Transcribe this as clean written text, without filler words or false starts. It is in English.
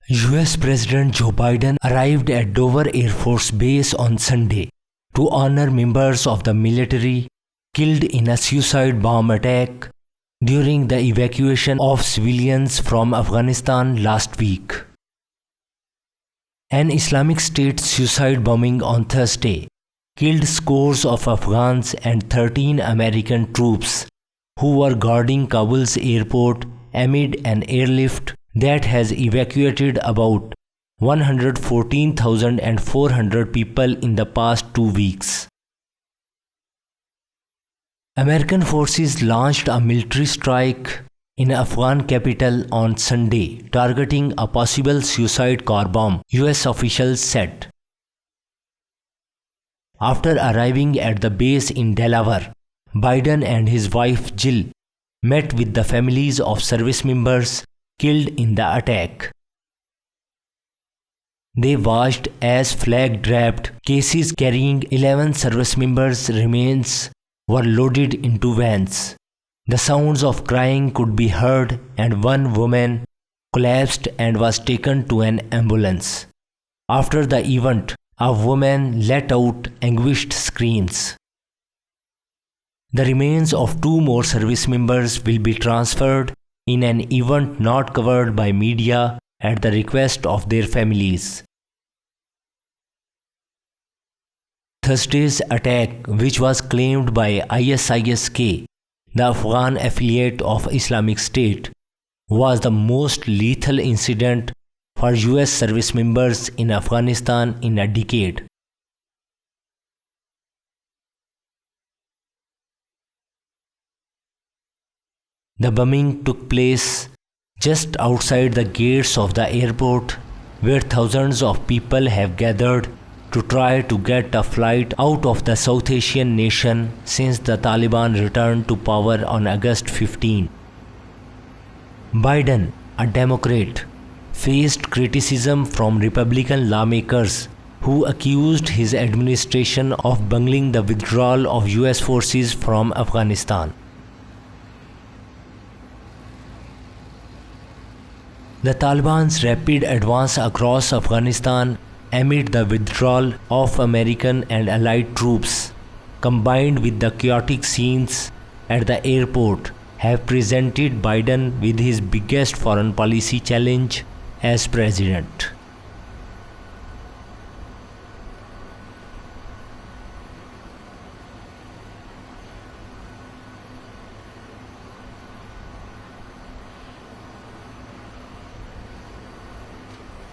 US President Joe Biden arrived at Dover Air Force Base on Sunday to honor members of the military killed in a suicide bomb attack during the evacuation of civilians from Afghanistan last week. An Islamic State suicide bombing on Thursday killed scores of Afghans and 13 American troops who were guarding Kabul's airport amid an airlift that has evacuated about 114,400 people in the past 2 weeks. American forces launched a military strike in Afghan capital on Sunday, targeting a possible suicide car bomb, US officials said. After arriving at the base in Delaware, Biden and his wife Jill met with the families of service members killed in the attack. They watched as flag-draped cases carrying 11 service members' remains were loaded into vans. The sounds of crying could be heard, and one woman collapsed and was taken to an ambulance. After the event, a woman let out anguished screams. The remains of 2 more service members will be transferred in an event not covered by media at the request of their families. Thursday's attack, which was claimed by ISIS-K, the Afghan affiliate of Islamic State, was the most lethal incident for US service members in Afghanistan in a decade. The bombing took place just outside the gates of the airport, where thousands of people have gathered to try to get a flight out of the South Asian nation since the Taliban returned to power on August 15. Biden, a Democrat, faced criticism from Republican lawmakers who accused his administration of bungling the withdrawal of US forces from Afghanistan. The Taliban's rapid advance across Afghanistan amid the withdrawal of American and allied troops, combined with the chaotic scenes at the airport, have presented Biden with his biggest foreign policy challenge as president.